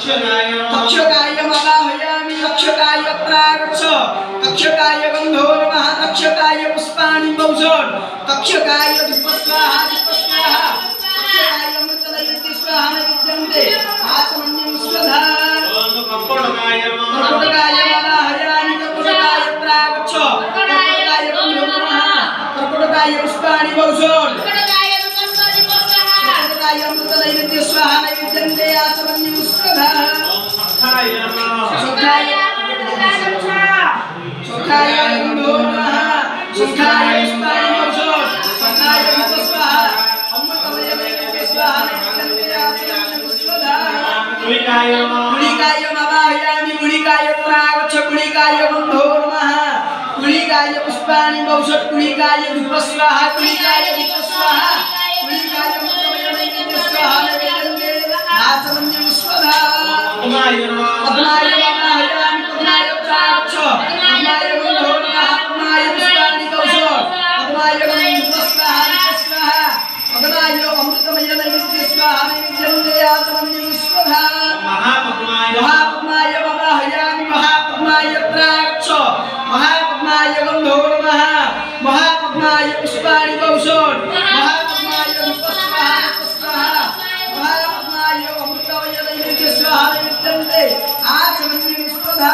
तक्षकाय मवाहयामि तक्षकाय प्रागच्छ तक्षकाय गन्धो नमः तक्षकाय पुष्पाणि मौषध तक्षकाय धूपस्वाहा धूपस्वाहा तक्षकाय अमृतनैवेद्य स्वाहा नैवेद्यन्ते आत्मन्यं स्वधा कर्कटकाय मवाहयामि कर्कटकाय प्रागच्छ कर्कटकाय गन्धो नमः कर्कटकाय पुष्पाणि मौषध कर्कटकाय अमृतनैवेद्य स्वाहा नैवेद्यन्ते आत्मन्यं स्वधा सुखाय गन्धो नमः सुखाय पुष्पाणि मौषध सुखाय धूपस्वाहा अमृतनैवेद्य स्वाहा नैवेद्यन्ते आत्मन्यं स्वधा गुलिकाय मवाहयामि गुलिकाय प्रागच्छ गुलिकाय गन्धो नमः गुलिकाय पुष्पाणि मौषध गुलिकाय धूपस्वाहा गुलिकाय धूपस्वाहा गुलिकाय अमृतनैवेद्य स्वाहा नैवेद्यन्ते आत्मन्यं स्वधा पद्माय मवाहयामि पद्माय प्रागच्छ पद्माय गन्धो नमः पद्माय पुष्पाणि मौषध पद्माय धूपस्वाहा धूपस्वाहा पद्माय अमृतनैवेद्य स्वाहा नैवेद्यन्ते आत्मन्यं स्वधा महापद्माय मवाहयामि महापद्माय प्रागच्छ महापद्माय गन्धो नमः महापद्माय पुष्पाणि मौषध महापद्माय धूपस्वाहा धूपस्वाहा महापद्माय अमृतनैवेद्य स्वाहा नैवेद्यन्ते आत्मन्यं स्वधा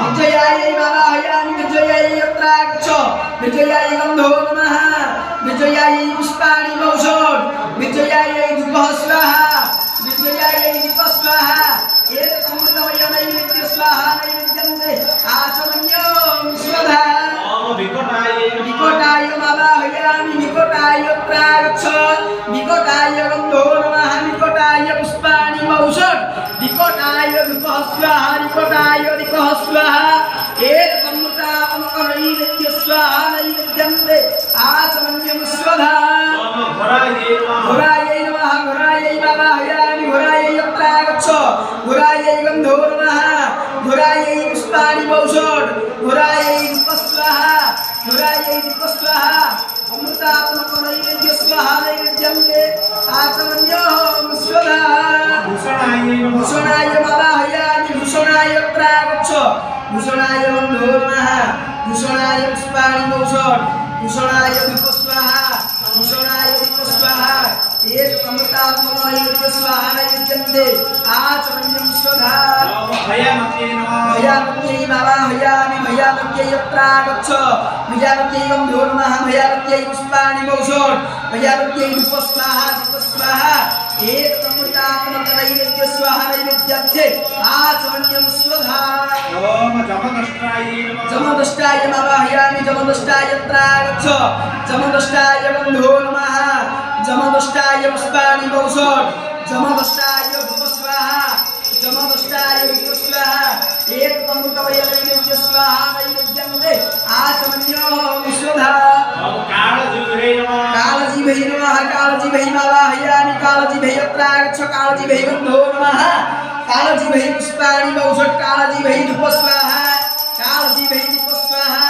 विजयाय मवाहयामि विजयाय प्रागच्छ विजयाय गन्धो नमः विजयाय पुष्पाणि मौषध विजयाय धूपस्वाहा विजयाय दीपस्वाहा एतदमृतनैवेद्य स्वाहा नैवेद्यन्ते आत्मन्यं स्वधा विकटाय मवाहयामि विकटाय प्रागच्छ विकटाय गन्धो नमः विकटाय पुष्पाणि मौषध विकटाय धूपस्वाहा विकटाय दीपस्वाहा एतदमृतनैवेद्य स्वाहा नैवेद्यन्ते आत्मन्यं स्वधा घोराय नमः घोराय मवाहयामि घोराय प्रागच्छ घोराय गन्धो नमः घोराय पुष्पाणि मौषध घोराय धूपस्वाहा घोराय दीपस्वाहा अमृतात्मकनैवेद्य स्वाहा नैवेद्यन्ते आत्मन्यं स्वधा भूषणाय मवाहयामि भूषणाय प्रागच्छ भूषणाय गन्धो नमः भूषणाय पुष्पाणि मौषध भूषणाय धूपस्वाहा भूषणाय दीपस्वाहा एतदमृतात्मकनैवेद्य स्वाहा नैवेद्यन्ते आत्मन्यं स्वधा भयामत्यै मवाहयामि भयामत्यै प्रागच्छ भयामत्यै गन्धो नमः भयामत्यै पुष्पाणि मौषध भयामत्यै धूपस्वाहा धूपस्वाहा एतदमृतात्मकनैवेद्य स्वाहा नैवेद्यन्ते आत्मन्यं स्वधा जमदष्टाय मवाहयामि जमदष्टाय प्रागच्छ जमदष्टाय गन्धो नमः जमदष्टाय पुष्पाणि मौषध जमदष्टाय धूपस्वाहा जमदष्टाय दीपस्वाहा एतदमृतनैवेद्य स्वाहा नैवेद्यन्ते आत्मन्यं स्वधा कालजीभै नमः कालजीभै मवाहयामि कालजीभै प्रागच्छ कालजीभै गन्धो नमः कालजीभै पुष्पाणि मौषध कालजीभै धूपस्वाहा कालजीभै दीपस्वाहा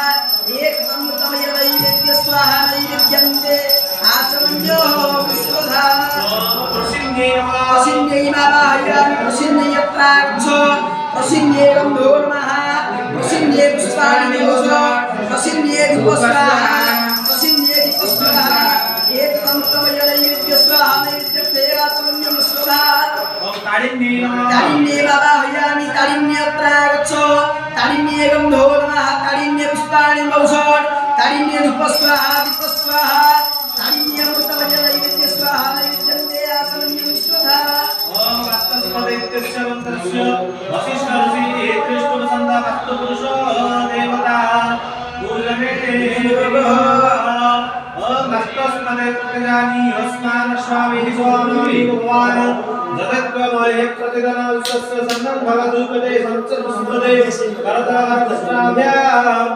एतदमृतनैवेद्य स्वाहा नैवेद्यन्ते आत्मन्यं स्वधा प्रसिन्यै मवाहयामि प्रसिन्यै प्रागच्छ प्रसिन्यै गन्धो नमः प्रसिन्यै पुष्पाणि मौषध प्रसिन्यै धूपस्वाहा प्रसिन्यै दीपस्वाहा एतदमृतनैवेद्य स्वाहा नैवेद्यन्ते आत्मन्यं स्वधा तारिण्ये मवाहयामि तारिण्ये प्रागच्छ तारिण्ये गन्धो नमः तारिण्ये पुष्पाणि मौषध तारिण्ये धूपस्वाहा दीपस्वाहा तारिण्ये अमृतनैवेद्य स्वाहा नैवेद्यन्ते आत्मन्यं स्वधा देवता तस्मदे प्रजानी अस्मान स्वामिहि स्वामी भगवान जगद्गमये प्रतिगण विश्वस्य सन्नं भवतु पदे संचर सुपदे करतार दस्ताभ्याम्